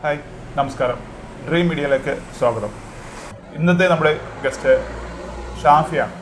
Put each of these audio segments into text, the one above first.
Hi, നമസ്കാരം. Dream മീഡിയയിലേക്ക് സ്വാഗതം. ഇന്നത്തെ നമ്മുടെ ഗസ്റ്റ് ഷാഫിയാണ്.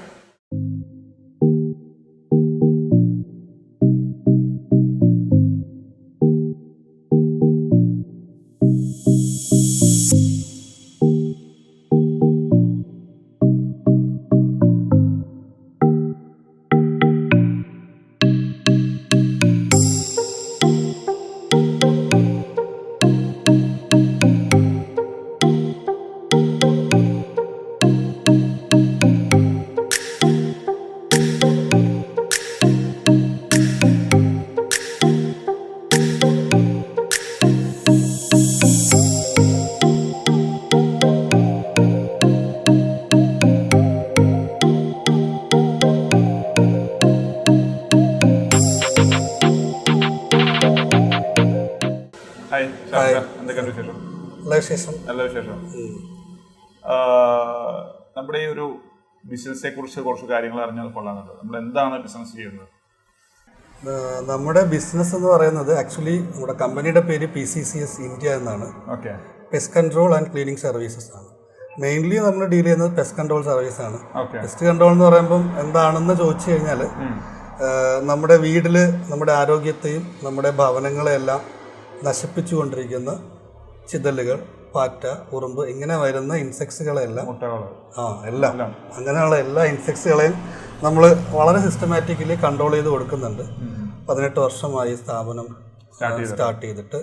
നല്ല വിശേഷം. നമ്മുടെ ഈ ഒരു ബിസിനസിനെ കുറിച്ച് കുറച്ച് കാര്യങ്ങൾ അറിഞ്ഞാൽ കൊള്ളാറുണ്ട്. നമ്മൾ എന്താണ് ബിസിനസ് ചെയ്യുന്നത്? നമ്മുടെ ബിസിനസ് എന്ന് പറയുന്നത് ആക്ച്വലി നമ്മുടെ കമ്പനിയുടെ പേര് PCCS ഇന്ത്യ എന്നാണ്. Okay. Pest control and cleaning services ആണ്. മെയിൻലി നമ്മൾ ഡീൽ ചെയ്യുന്നത് പെസ്റ്റ് കൺട്രോൾ സർവീസ് ആണ്. പെസ്റ്റ് കൺട്രോൾ എന്ന് പറയുമ്പം എന്താണെന്ന് ചോദിച്ചു കഴിഞ്ഞാൽ നമ്മുടെ വീട്ടിൽ നമ്മുടെ ആരോഗ്യത്തെയും നമ്മുടെ ഭവനങ്ങളെയെല്ലാം നശിപ്പിച്ചുകൊണ്ടിരിക്കുന്ന ചിതലുകൾ, പാറ്റ, ഉറുമ്പ് ഇങ്ങനെ വരുന്ന ഇൻസെക്ട്സുകളെല്ലാം എല്ലാം അങ്ങനെയുള്ള എല്ലാ ഇൻസെക്ട്സുകളെയും നമ്മൾ വളരെ സിസ്റ്റമാറ്റിക്കലി കൺട്രോൾ ചെയ്ത് കൊടുക്കുന്നുണ്ട്. 18 വർഷമായി സ്ഥാപനം സ്റ്റാർട്ട് ചെയ്തിട്ട്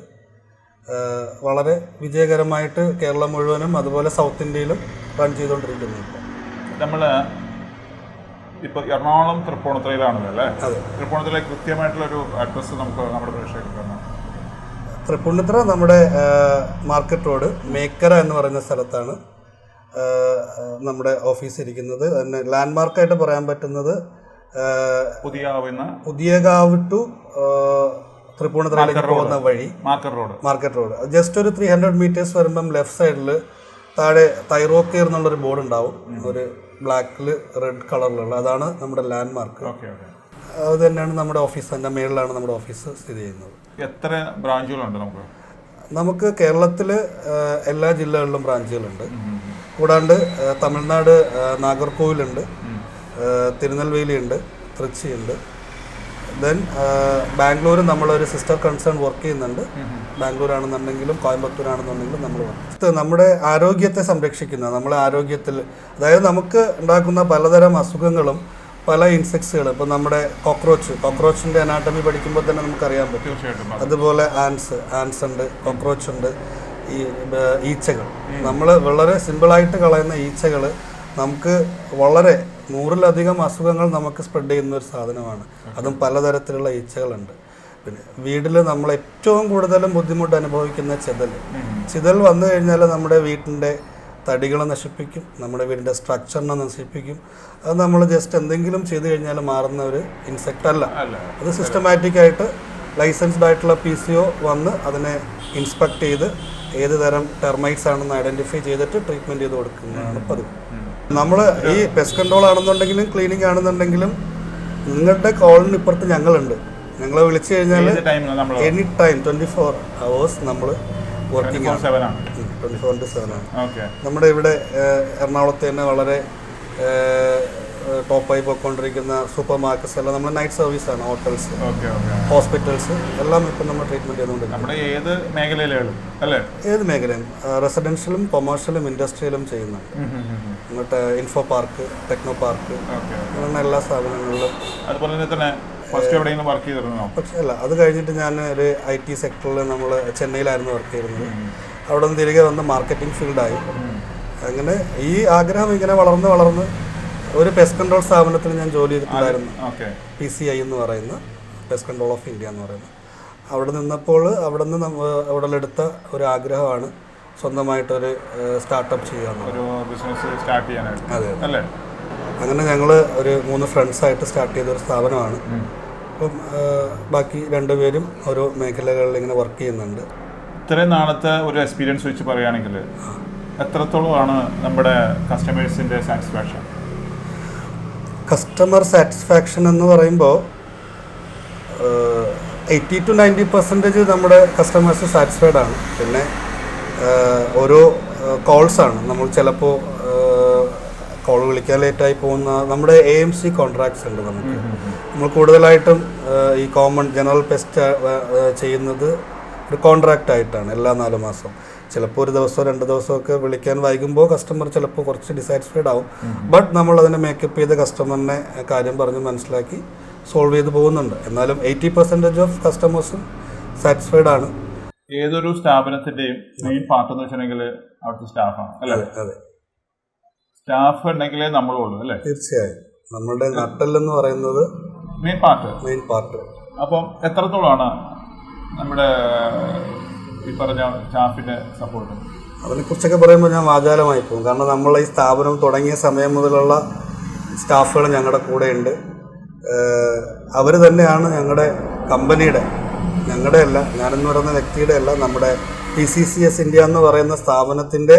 വളരെ വിജയകരമായിട്ട് കേരളം മുഴുവനും അതുപോലെ സൗത്ത് ഇന്ത്യയിലും റൺ ചെയ്തുകൊണ്ടിരിക്കുന്നു. നമ്മൾ ഇപ്പോൾ എറണാകുളം തൃപ്പൂണിത്തുറയിലാണല്ലോ അല്ലേ? തൃപ്പൂണിത്തുറയിലെ കൃത്യമായിട്ടുള്ളൊരു അഡ്രസ്സ് നമുക്ക് നമ്മുടെ പ്രേക്ഷകർക്ക് തരണം. തൃപ്പൂണിത്തുറ നമ്മുടെ മാർക്കറ്റ് റോഡ് മേക്കര എന്ന് പറയുന്ന സ്ഥലത്താണ് നമ്മുടെ ഓഫീസ് ഇരിക്കുന്നത്. തന്നെ ലാൻഡ്മാർക്കായിട്ട് പറയാൻ പറ്റുന്നത് പുതിയകാവ് ടു തൃപ്പൂണിത്തുറയിലേക്ക് പോകുന്ന വഴി മാർക്കറ്റ് റോഡ് ജസ്റ്റ് ഒരു 300 മീറ്റേഴ്സ് വരുമ്പം ലെഫ്റ്റ് സൈഡിൽ താഴെ തൈറോക്കെയർ എന്നുള്ളൊരു ബോർഡ് ഉണ്ടാവും, ഒരു ബ്ലാക്കിൽ റെഡ് കളറിലുള്ള. അതാണ് നമ്മുടെ ലാൻഡ്മാർക്ക്. അത് തന്നെയാണ് നമ്മുടെ ഓഫീസ്. അതിൻ്റെ മേളിലാണ് നമ്മുടെ ഓഫീസ് സ്ഥിതി ചെയ്യുന്നത്. എത്ര ബ്രാഞ്ചുകളുണ്ട് നമുക്ക് കേരളത്തിൽ എല്ലാ ജില്ലകളിലും ബ്രാഞ്ചുകളുണ്ട്. കൂടാണ്ട് തമിഴ്നാട് നാഗർകോവിലുണ്ട്, തിരുനെൽവേലിയുണ്ട്, തൃച്ചിയുണ്ട്. ദെൻ ബാംഗ്ലൂർ നമ്മളൊരു സിസ്റ്റർ കൺസേൺ വർക്ക് ചെയ്യുന്നുണ്ട്. ബാംഗ്ലൂർ ആണെന്നുണ്ടെങ്കിലും കോയമ്പത്തൂർ ആണെന്നുണ്ടെങ്കിലും നമ്മൾ നമ്മുടെ ആരോഗ്യത്തെ സംരക്ഷിക്കുന്ന, നമ്മളെ ആരോഗ്യത്തിൽ അതായത് നമുക്ക് ഉണ്ടാക്കുന്ന പലതരം അസുഖങ്ങളും പല ഇൻസെക്ട്സുകൾ, ഇപ്പോൾ നമ്മുടെ കോക്രോച്ചിൻ്റെ അനാട്ടമി പഠിക്കുമ്പോൾ തന്നെ നമുക്കറിയാൻ പറ്റും. അതുപോലെ ആൻസ് ഉണ്ട്, കോക്രോച്ച് ഉണ്ട്, ഈ ഈച്ചകൾ. നമ്മൾ വളരെ സിമ്പിളായിട്ട് കളയുന്ന ഈച്ചകൾ നമുക്ക് വളരെ 100-ലധികം അസുഖങ്ങൾ നമുക്ക് സ്പ്രെഡ് ചെയ്യുന്ന ഒരു സാധനമാണ്. അതും പലതരത്തിലുള്ള ഈച്ചകളുണ്ട്. പിന്നെ വീട്ടിൽ നമ്മൾ ഏറ്റവും കൂടുതലും ബുദ്ധിമുട്ട് അനുഭവിക്കുന്ന ചിതൽ വന്നു കഴിഞ്ഞാൽ നമ്മുടെ വീട്ടിൻ്റെ തടികളെ നശിപ്പിക്കും, നമ്മുടെ വീടിൻ്റെ സ്ട്രക്ചറിനെ നശിപ്പിക്കും. അത് നമ്മൾ ജസ്റ്റ് എന്തെങ്കിലും ചെയ്തു കഴിഞ്ഞാൽ മാറുന്ന ഒരു ഇൻസെക്റ്റ് അല്ല. അത് സിസ്റ്റമാറ്റിക്കായിട്ട് ലൈസൻസ്ഡ് ആയിട്ടുള്ള PCO വന്ന് അതിനെ ഇൻസ്പെക്ട് ചെയ്ത് ഏത് തരം ടെർമൈറ്റ്സ് ആണെന്ന് ഐഡൻറ്റിഫൈ ചെയ്തിട്ട് ട്രീറ്റ്മെൻറ്റ് ചെയ്ത് കൊടുക്കുന്നതാണ് പതിവ്. നമ്മൾ ഈ പെസ്റ്റ് കൺട്രോൾ ആണെന്നുണ്ടെങ്കിലും ക്ലീനിങ് ആണെന്നുണ്ടെങ്കിലും നിങ്ങളുടെ കോളിന് ഇപ്പുറത്ത് ഞങ്ങളുണ്ട്. ഞങ്ങളെ വിളിച്ചു കഴിഞ്ഞാൽ എനി ടൈം 24 hours നമ്മൾ വർക്കിംഗ് ആണ്. 24/7 ആണ്. നമ്മുടെ ഇവിടെ എറണാകുളത്ത് തന്നെ വളരെ ടോപ്പായി പോയിക്കൊണ്ടിരിക്കുന്ന സൂപ്പർ മാർക്കറ്റ്സ് എല്ലാം നമ്മൾ നൈറ്റ് സർവീസാണ്. ഹോട്ടൽസ്, ഹോസ്പിറ്റൽസ് എല്ലാം ഇപ്പം നമ്മൾ ട്രീറ്റ്മെൻറ്റ് ചെയ്തുകൊണ്ടിരിക്കുന്നത്. ഏത് മേഖലയും റെസിഡൻഷ്യലും കൊമേഴ്ഷ്യലും ഇൻഡസ്ട്രിയലും ചെയ്യുന്നുണ്ട്. എന്നിട്ട് ഇൻഫോ പാർക്ക്, ടെക്നോ പാർക്ക്, അങ്ങനെ എല്ലാ സ്ഥാപനങ്ങളിലും. പക്ഷേ അല്ല, അത് കഴിഞ്ഞിട്ട് ഞാൻ ഒരു IT സെക്ടറിൽ നമ്മൾ ചെന്നൈയിലായിരുന്നു വർക്ക് ചെയ്തിരുന്നത്. അവിടെ നിന്ന് തിരികെ വന്ന് മാർക്കറ്റിംഗ് ഫീൽഡായി. അങ്ങനെ ഈ ആഗ്രഹം ഇങ്ങനെ വളർന്ന് ഒരു പെസ്റ്റ് കൺട്രോൾ സ്ഥാപനത്തിൽ ഞാൻ ജോലി ചെയ്തിട്ടുണ്ടായിരുന്നു. PCI എന്ന് പറയുന്ന പെസ്റ്റ് കൺട്രോൾ ഓഫ് ഇന്ത്യ എന്ന് പറയുന്നത്. അവിടെ നിന്നപ്പോൾ അവിടെ എടുത്ത ഒരു ആഗ്രഹമാണ് സ്വന്തമായിട്ടൊരു സ്റ്റാർട്ടപ്പ് ചെയ്യാൻ. അതെ. അങ്ങനെ ഞങ്ങൾ ഒരു 3 ഫ്രണ്ട്സായിട്ട് സ്റ്റാർട്ട് ചെയ്തൊരു സ്ഥാപനമാണ്. അപ്പം ബാക്കി 2 പേരും ഓരോ മേഖലകളിൽ ഇങ്ങനെ വർക്ക് ചെയ്യുന്നുണ്ട്. ഇത്രയും നാളത്തെ ഒരു എക്സ്പീരിയൻസ് വെച്ച് പറയുകയാണെങ്കിൽ എത്രത്തോളമാണ് നമ്മുടെ കസ്റ്റമേഴ്സിൻ്റെ സാറ്റിസ്ഫാക്ഷൻ? കസ്റ്റമർ സാറ്റിസ്ഫാക്ഷൻ എന്ന് പറയുമ്പോൾ 80 to 90% നമ്മുടെ കസ്റ്റമേഴ്സ് സാറ്റിസ്ഫൈഡ് ആണ്. പിന്നെ ഓരോ കോൾസാണ്. നമ്മൾ ചിലപ്പോൾ കോൾ വിളിക്കാൻ ലേറ്റായി പോകുന്ന നമ്മുടെ AMC കോൺട്രാക്ട്സ് ഉണ്ട് നമുക്ക്. നമ്മൾ കൂടുതലായിട്ടും ഈ കോമൺ ജനറൽ പെസ്റ്റ് ചെയ്യുന്നത് ഒരു കോൺട്രാക്റ്റ് ആയിട്ടാണ് എല്ലാ 4 മാസം. ചിലപ്പോൾ ഒരു ദിവസമോ 2 ദിവസമൊക്കെ വിളിക്കാൻ വൈകുമ്പോൾ കസ്റ്റമർ ചിലപ്പോൾ കുറച്ച് ഡിസാറ്റിസ്ഫൈഡ് ആവും. ബട്ട് നമ്മൾ അതിനെ മേക്കപ്പ് ചെയ്ത് കസ്റ്റമറിനെ കാര്യം പറഞ്ഞ് മനസ്സിലാക്കി സോൾവ് ചെയ്ത് പോകുന്നുണ്ട്. എന്നാലും 80% ഓഫ് കസ്റ്റമേഴ്സും സാറ്റിസ്ഫൈഡ് ആണ്. ഏതൊരു സ്ഥാപനത്തിന്റെയും മെയിൻ പാർട്ട് എന്ന് വെച്ചിട്ടുണ്ടെങ്കിൽ അവിടുത്തെ സ്റ്റാഫാണ് അല്ലേ? അതെ, സ്റ്റാഫ് ഉണ്ടെങ്കിലേ നമ്മളുള്ളൂ അല്ലേ? തീർച്ചയായും. നമ്മളുടെ നട്ടെല്ലെന്ന് പറയുന്നത് മെയിൻ പാർട്ട്. അപ്പം എത്രത്തോളമാണ് നമ്മുടെ ഈ പറഞ്ഞ സ്റ്റാഫിന്റെ സപ്പോർട്ട്? അതിനെക്കുറിച്ചൊക്കെ പറയുമ്പോൾ ഞാൻ വാചാലമായി പോകും. കാരണം നമ്മൾ ഈ സ്ഥാപനം തുടങ്ങിയ സമയം മുതലുള്ള സ്റ്റാഫുകൾ ഞങ്ങളുടെ കൂടെയുണ്ട്. അവർ തന്നെയാണ് ഞങ്ങളുടെ കമ്പനിയുടെ, ഞങ്ങളുടെ അല്ല, ഞാനെന്ന് പറയുന്ന വ്യക്തിയുടെ അല്ല, നമ്മുടെ PCCS ഇന്ത്യ എന്ന് പറയുന്ന സ്ഥാപനത്തിൻ്റെ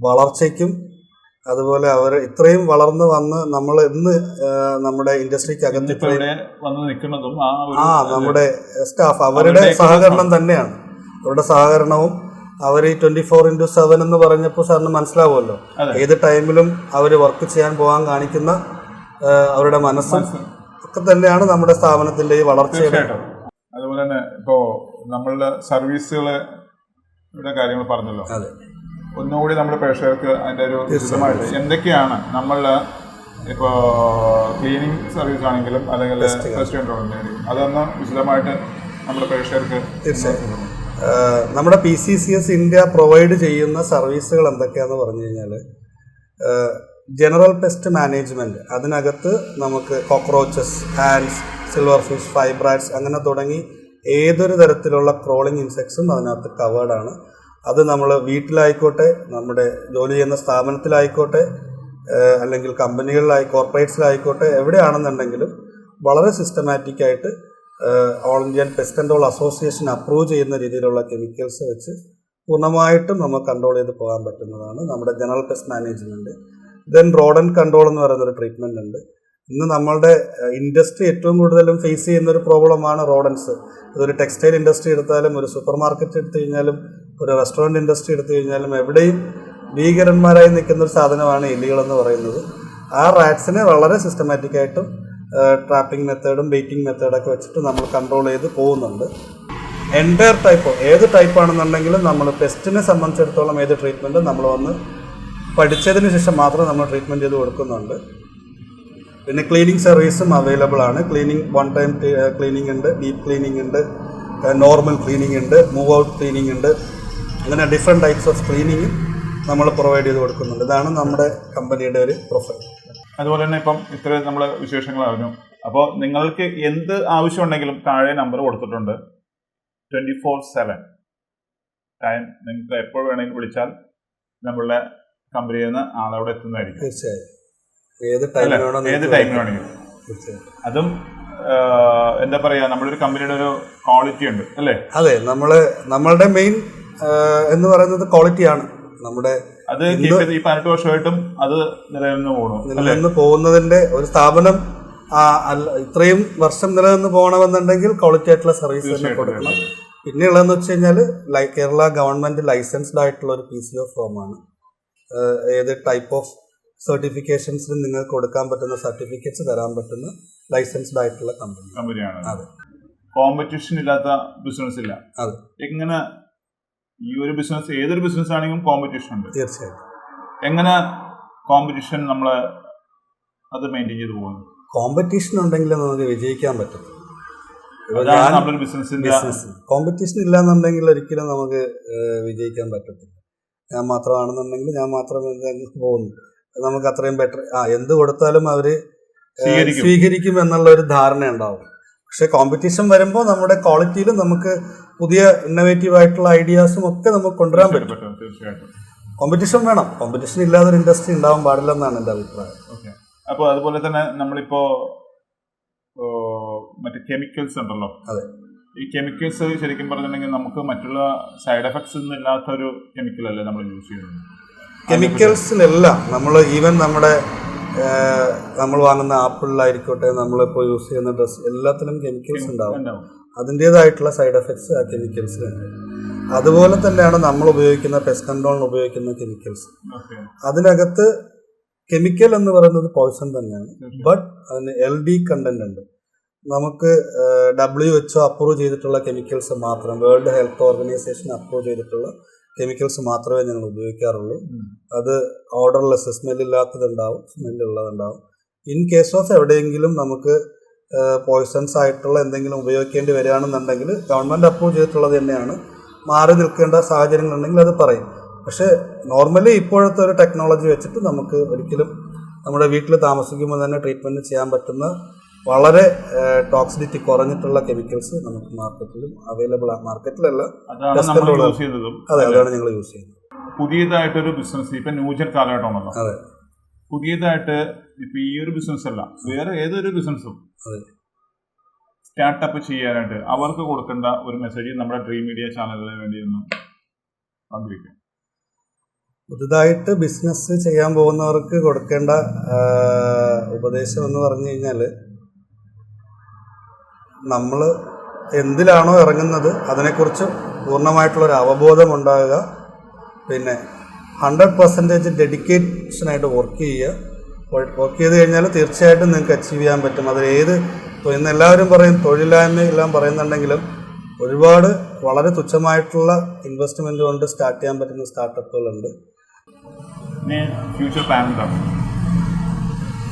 വളർച്ചയ്ക്കും അതുപോലെ അവർ ഇത്രയും വളർന്നു വന്ന് നമ്മൾ ഇന്ന് നമ്മുടെ ഇൻഡസ്ട്രിക്കകത്ത് നമ്മുടെ സ്റ്റാഫ് അവരുടെ സഹകരണം തന്നെയാണ്. അവരുടെ സഹകരണവും അവർ 24/7 എന്ന് പറഞ്ഞപ്പോൾ സാറിന് മനസ്സിലാവുമല്ലോ, ഏത് ടൈമിലും അവർ വർക്ക് ചെയ്യാൻ പോകാൻ കാണിക്കുന്ന അവരുടെ മനസ്സും ഒക്കെ തന്നെയാണ് നമ്മുടെ സ്ഥാപനത്തിന്റെ ഈ വളർച്ചയുടെ. അതുപോലെ തന്നെ ഇപ്പോ നമ്മളുടെ സർവീസുകളുടെ കാര്യങ്ങൾ പറഞ്ഞല്ലോ, അതെ, ഒന്നുകൂടി നമ്മുടെ പ്രേക്ഷകർക്ക് അതിന്റെ ഒരു വിശദമായിട്ട് എന്തൊക്കെയാണ് നമ്മളുടെ ഇപ്പോ ക്ലീനിങ് സർവീസ് ആണെങ്കിലും അല്ലെങ്കിൽ ടെസ്റ്റ് കൺട്രോൾ അതൊന്ന് വിശദമായിട്ട് നമ്മുടെ പ്രേക്ഷകർക്ക്. തീർച്ചയായും നമ്മുടെ PCCS ഇന്ത്യ പ്രൊവൈഡ് ചെയ്യുന്ന സർവീസുകൾ എന്തൊക്കെയാണെന്ന് പറഞ്ഞു കഴിഞ്ഞാൽ, ജനറൽ പെസ്റ്റ് മാനേജ്മെൻറ്റ്, അതിനകത്ത് നമുക്ക് കോക്രോച്ചസ്, ആൻസ്, സിൽവർ ഫിഷ്, ഫൈബ്രാറ്റ്സ് അങ്ങനെ തുടങ്ങി ഏതൊരു തരത്തിലുള്ള ക്രോളിംഗ് ഇൻസെക്ട്സും അതിനകത്ത് കവേർഡാണ്. അത് നമ്മൾ വീട്ടിലായിക്കോട്ടെ, നമ്മുടെ ജോലി ചെയ്യുന്ന സ്ഥാപനത്തിലായിക്കോട്ടെ, അല്ലെങ്കിൽ കോർപ്പറേറ്റ്സിലായിക്കോട്ടെ, എവിടെയാണെന്നുണ്ടെങ്കിലും വളരെ സിസ്റ്റമാറ്റിക്കായിട്ട് all Indian pest control association approve ചെയ്യുന്ന രീതിയിലുള്ള കെമിക്കൽസ് വെച്ച് പൂർണ്ണമായിട്ടും നമുക്ക് കൺട്രോൾ ചെയ്ത് പോകാൻ പറ്റുന്നതാണ് നമ്മുടെ general pest management. Then റോഡൻ control എന്ന് പറയുന്നൊരു ട്രീറ്റ്മെൻ്റ് ഉണ്ട്. ഇന്ന് നമ്മളുടെ ഇൻഡസ്ട്രി ഏറ്റവും കൂടുതലും ഫേസ് ചെയ്യുന്നൊരു പ്രോബ്ലമാണ് റോഡൻസ്. ഇതൊരു ടെക്സ്റ്റൈൽ ഇൻഡസ്ട്രി എടുത്താലും, ഒരു സൂപ്പർ മാർക്കറ്റ് എടുത്തു കഴിഞ്ഞാലും, ഒരു റെസ്റ്റോറൻറ്റ് ഇൻഡസ്ട്രി എടുത്തു കഴിഞ്ഞാലും എവിടെയും ഭീകരന്മാരായി നിൽക്കുന്ന ഒരു സാധനമാണ് എലികളെന്ന് പറയുന്നത്. ആ റാറ്റ്സിനെ വളരെ സിസ്റ്റമാറ്റിക്കായിട്ടും ട്രാപ്പിംഗ് മെത്തേഡും ബെയ്റ്റിംഗ് മെത്തേഡൊക്കെ വെച്ചിട്ട് നമ്മൾ കൺട്രോൾ ചെയ്ത് പോകുന്നുണ്ട്. എൻറ്റയർ ടൈപ്പ്, ഏത് ടൈപ്പാണെന്നുണ്ടെങ്കിലും നമ്മൾ പെസ്റ്റിനെ സംബന്ധിച്ചിടത്തോളം ഏത് ട്രീറ്റ്മെൻറ്റും നമ്മൾ വന്ന് പഠിച്ചതിന് ശേഷം മാത്രം നമ്മൾ ട്രീറ്റ്മെൻറ്റ് ചെയ്ത് കൊടുക്കുന്നുണ്ട്. പിന്നെ ക്ലീനിങ് സർവീസും അവൈലബിൾ ആണ്. ക്ലീനിങ് 1 ടൈം ക്ലീനിങ് ഉണ്ട്, ഡീപ്പ് ക്ലീനിങ് ഉണ്ട്, നോർമൽ ക്ലീനിങ് ഉണ്ട്, മൂവ് ഔട്ട് ക്ലീനിങ് ഉണ്ട്. അങ്ങനെ ഡിഫറെൻറ്റ് ടൈപ്സ് ഓഫ് ക്ലീനിങ് നമ്മൾ പ്രൊവൈഡ് ചെയ്ത് കൊടുക്കുന്നുണ്ട്. ഇതാണ് നമ്മുടെ കമ്പനിയുടെ ഒരു പ്രൊഫൈൽ. അതുപോലെ തന്നെ ഇപ്പം ഇത്രയും നമ്മൾ വിശേഷങ്ങൾ അറിഞ്ഞു. അപ്പോൾ നിങ്ങൾക്ക് എന്ത് ആവശ്യമുണ്ടെങ്കിലും താഴെ നമ്പർ കൊടുത്തിട്ടുണ്ട്. 24/7 ടൈം നിങ്ങൾക്ക് എപ്പോൾ വേണമെങ്കിലും വിളിച്ചാൽ നമ്മളുടെ കമ്പനിയിൽ നിന്ന് ആളവിടെ എത്തുന്നതായിരിക്കും. തീർച്ചയായും ഏത് ടൈമിൽ വേണമെങ്കിലും. അതും എന്താ പറയാ, നമ്മളൊരു കമ്പനിയുടെ ഒരു ക്വാളിറ്റി ഉണ്ട് അല്ലേ? അതെ, നമ്മളുടെ മെയിൻ എന്ന് പറയുന്നത് ക്വാളിറ്റിയാണ്. നമ്മുടെ അത് ഈ 18 വർഷമായിട്ടും അത് നിലനിന്ന് പോകുന്നതിന്റെ ഒരു സ്ഥാപനം ഇത്രയും വർഷം നിലനിന്ന് പോകണമെന്നുണ്ടെങ്കിൽ ക്വാളിറ്റി ആയിട്ടുള്ള സർവീസ് തന്നെ കൊടുക്കണം. പിന്നെയുള്ളതെന്ന് വെച്ച് കഴിഞ്ഞാൽ കേരള ഗവൺമെന്റ് ലൈസൻസ്ഡ് ആയിട്ടുള്ള ഒരു PCO ഫോമാണ്. ഏത് ടൈപ്പ് ഓഫ് സർട്ടിഫിക്കേഷൻസിനും നിങ്ങൾക്ക് കൊടുക്കാൻ പറ്റുന്ന സർട്ടിഫിക്കറ്റ്സ് തരാൻ പറ്റുന്ന ലൈസൻസ്ഡ് ആയിട്ടുള്ള കമ്പനിയാണ്. അതെ, കോമ്പറ്റീഷൻ ഇല്ലാത്ത ബിസിനസ് ഇല്ല. അതെ, എങ്ങനെ ഈ ഒരു ബിസിനസ്, ഏതൊരു ബിസിനസ് ആണെങ്കിലും കോമ്പറ്റീഷൻ ഉണ്ട്. തീർച്ചയായും. എങ്ങനെ കോമ്പറ്റീഷൻ നമ്മൾ അത് മെയിൻറ്റെയിൻ ചെയ്ത് പോകുന്നു? കോമ്പറ്റീഷൻ ഉണ്ടെങ്കിൽ നമുക്ക് വിജയിക്കാൻ പറ്റും. ബിസിനസ് കോമ്പറ്റീഷൻ ഇല്ല എന്നുണ്ടെങ്കിൽ ഒരിക്കലും നമുക്ക് വിജയിക്കാൻ പറ്റത്തില്ല. ഞാൻ മാത്രമാണെന്നുണ്ടെങ്കിൽ ഞാൻ മാത്രം പോകുന്നു, നമുക്ക് അത്രയും ബെറ്റർ, എന്ത് കൊടുത്താലും അവര് സ്വീകരിക്കും എന്നുള്ള ഒരു ധാരണ ഉണ്ടാവും. പക്ഷെ കോമ്പറ്റീഷൻ വരുമ്പോൾ നമ്മുടെ ക്വാളിറ്റിയിലും നമുക്ക് പുതിയ ഇന്നോവേറ്റീവ് ആയിട്ടുള്ള ഐഡിയാസും ഒക്കെ നമുക്ക് കൊണ്ടുവരാൻ പറ്റും. തീർച്ചയായിട്ടും കോമ്പറ്റീഷൻ വേണം. കോമ്പറ്റീഷൻ ഇല്ലാതെ ഒരു ഇൻഡസ്ട്രി ഉണ്ടാവാൻ പാടില്ലെന്നാണ് എൻ്റെ അഭിപ്രായം. അപ്പോൾ അതുപോലെ തന്നെ നമ്മളിപ്പോ മറ്റേ കെമിക്കൽസ് ഉണ്ടല്ലോ, അതെ, ഈ കെമിക്കൽസ് ശരിക്കും പറഞ്ഞിട്ടുണ്ടെങ്കിൽ നമുക്ക് മറ്റുള്ള സൈഡ് എഫക്ട്സ് ഒന്നും ഇല്ലാത്തൊരു കെമിക്കൽ അല്ലേ നമ്മൾ യൂസ് ചെയ്യുന്നത്? കെമിക്കൽസിലെല്ലാം നമ്മൾ ഈവൻ നമ്മൾ വാങ്ങുന്ന ആപ്പിളിലായിരിക്കട്ടെ, നമ്മളിപ്പോൾ യൂസ് ചെയ്യുന്ന ഡ്രസ് എല്ലാത്തിലും കെമിക്കൽസ് ഉണ്ടാവും. അതിൻ്റേതായിട്ടുള്ള സൈഡ് എഫക്ട്സ് ആ കെമിക്കൽസിലുണ്ട്. അതുപോലെ തന്നെയാണ് നമ്മൾ ഉപയോഗിക്കുന്ന പെസ്റ്റ് കൺട്രോളിന് ഉപയോഗിക്കുന്ന കെമിക്കൽസ്. അതിനകത്ത് കെമിക്കൽ എന്ന് പറയുന്നത് പോയ്സൺ തന്നെയാണ്, ബട്ട് അതിന് LD കണ്ടന്റ് ഉണ്ട്. നമുക്ക് WHO അപ്രൂവ് ചെയ്തിട്ടുള്ള കെമിക്കൽസ് മാത്രം, വേൾഡ് ഹെൽത്ത് ഓർഗനൈസേഷൻ അപ്രൂവ് ചെയ്തിട്ടുള്ള കെമിക്കൽസ് മാത്രമേ ഞങ്ങൾ ഉപയോഗിക്കാറുള്ളൂ. അത് ഓർഡർലെസ്, സ്മെല്ലില്ലാത്തതുണ്ടാവും, സ്മെല്ലുള്ളതുണ്ടാവും. ഇൻ കേസ് ഓഫ് എവിടെയെങ്കിലും നമുക്ക് പോയ്സൺസ് ആയിട്ടുള്ള എന്തെങ്കിലും ഉപയോഗിക്കേണ്ടി വരികയാണെന്നുണ്ടെങ്കിൽ ഗവൺമെൻറ് അപ്രൂവ് ചെയ്തിട്ടുള്ളത് തന്നെയാണ്. മാറി നിൽക്കേണ്ട സാഹചര്യങ്ങളുണ്ടെങ്കിൽ അത് പറയും. പക്ഷേ നോർമലി ഇപ്പോഴത്തെ ഒരു ടെക്നോളജി വെച്ചിട്ട് നമുക്ക് ഒരിക്കലും നമ്മുടെ വീട്ടിൽ താമസിക്കുമ്പോൾ തന്നെ ട്രീറ്റ്മെൻറ്റ് ചെയ്യാൻ പറ്റുന്ന വളരെ ടോക്സിസിറ്റി കുറഞ്ഞിട്ടുള്ള കെമിക്കൽസ് നമുക്ക് മാർക്കറ്റിലും അവൈലബിൾ ആണ്. മാർക്കറ്റിലല്ല, അതെ, അതാണ് ഞങ്ങൾ യൂസ് ചെയ്യുന്നത്. പുതിയതായിട്ടൊരു ബിസിനസ് ഇപ്പം ന്യൂജൻ കാലഘട്ടമാണല്ലോ. അതെ, പുതിയതായിട്ട് ഇപ്പം ഈ ഒരു ബിസിനസ് അല്ല, വേറെ ഏതൊരു ബിസിനസ്സും അതെ സ്റ്റാർട്ടപ്പ് ചെയ്യാനായിട്ട് അവർക്ക് കൊടുക്കേണ്ട ഒരു മെസ്സേജ് നമ്മുടെ ഡ്രീം മീഡിയ ചാനലിന് വേണ്ടി ഒന്ന് പങ്കുവയ്ക്കാം. പുതുതായിട്ട് ബിസിനസ് ചെയ്യാൻ പോകുന്നവർക്ക് കൊടുക്കേണ്ട ഉപദേശം എന്ന് പറഞ്ഞു കഴിഞ്ഞാൽ, നമ്മൾ എന്തിലാണോ ഇറങ്ങുന്നത് അതിനെക്കുറിച്ച് പൂർണ്ണമായിട്ടുള്ളൊരു അവബോധം ഉണ്ടാകുക. പിന്നെ 100% ഡെഡിക്കേഷനായിട്ട് വർക്ക് ചെയ്യുക. വർക്ക് ചെയ്ത് കഴിഞ്ഞാൽ തീർച്ചയായിട്ടും നിങ്ങൾക്ക് അച്ചീവ് ചെയ്യാൻ പറ്റും. അതിലേത് ഇപ്പോൾ ഇന്ന് എല്ലാവരും പറയും തൊഴിലില്ലായ്മ എല്ലാം പറയുന്നുണ്ടെങ്കിലും ഒരുപാട് വളരെ തുച്ഛമായിട്ടുള്ള ഇൻവെസ്റ്റ്മെൻറ്റ് കൊണ്ട് സ്റ്റാർട്ട് ചെയ്യാൻ പറ്റുന്ന സ്റ്റാർട്ടപ്പുകളുണ്ട്.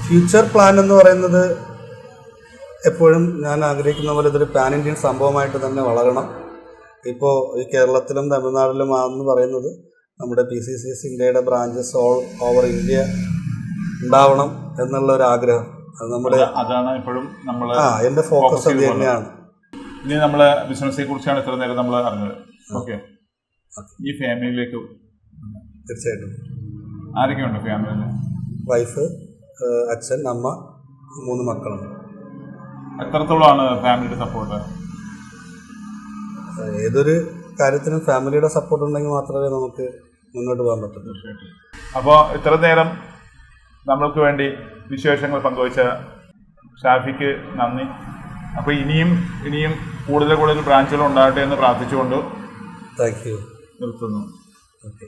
ഫ്യൂച്ചർ പ്ലാൻ എന്ന് പറയുന്നത് എപ്പോഴും ഞാൻ ആഗ്രഹിക്കുന്ന പോലെ ഇതൊരു പാൻ ഇന്ത്യൻ സംഭവമായിട്ട് തന്നെ വളരണം. ഇപ്പോൾ ഈ കേരളത്തിലും തമിഴ്നാട്ടിലും ആണെന്ന് പറയുന്നത് നമ്മുടെ PCCS ഇന്ത്യയുടെ ബ്രാഞ്ചസ് ഓൾ ഓവർ ഇന്ത്യ ഉണ്ടാവണം എന്നുള്ളൊരു ആഗ്രഹം. അത് നമ്മുടെ അതാണ് എപ്പോഴും നമ്മൾ എൻ്റെ ഫോക്കസ് അത് തന്നെയാണ്. ഇനി നമ്മളെ ബിസിനസ്സിനെ കുറിച്ചാണ് ഇത്ര നേരം നമ്മൾ അറിഞ്ഞത്. ഓക്കെ, ഈ ഫാമിലിയിലേക്ക് തീർച്ചയായിട്ടും ആരൊക്കെയുണ്ട് ഫാമിലിയിൽ? വൈഫ്, അച്ഛൻ, അമ്മ, 3 മക്കളുണ്ട്. എത്രത്തോളമാണ് ഫാമിലിയുടെ സപ്പോർട്ട്? ഏതൊരു കാര്യത്തിനും ഫാമിലിയുടെ സപ്പോർട്ട് ഉണ്ടെങ്കിൽ മാത്രമേ നമുക്ക് മുന്നോട്ട് പോകാൻ പറ്റുള്ളൂ. അപ്പോൾ ഇത്ര നേരം നമ്മൾക്ക് വേണ്ടി വിശേഷങ്ങൾ പങ്കുവച്ച ഷാഫിക്ക് നന്ദി. അപ്പോൾ ഇനിയും കൂടുതൽ ബ്രാഞ്ചുകൾ ഉണ്ടാകട്ടെ എന്ന് പ്രാർത്ഥിച്ചുകൊണ്ട് താങ്ക് യു നിർത്തുന്നു. ഓക്കെ.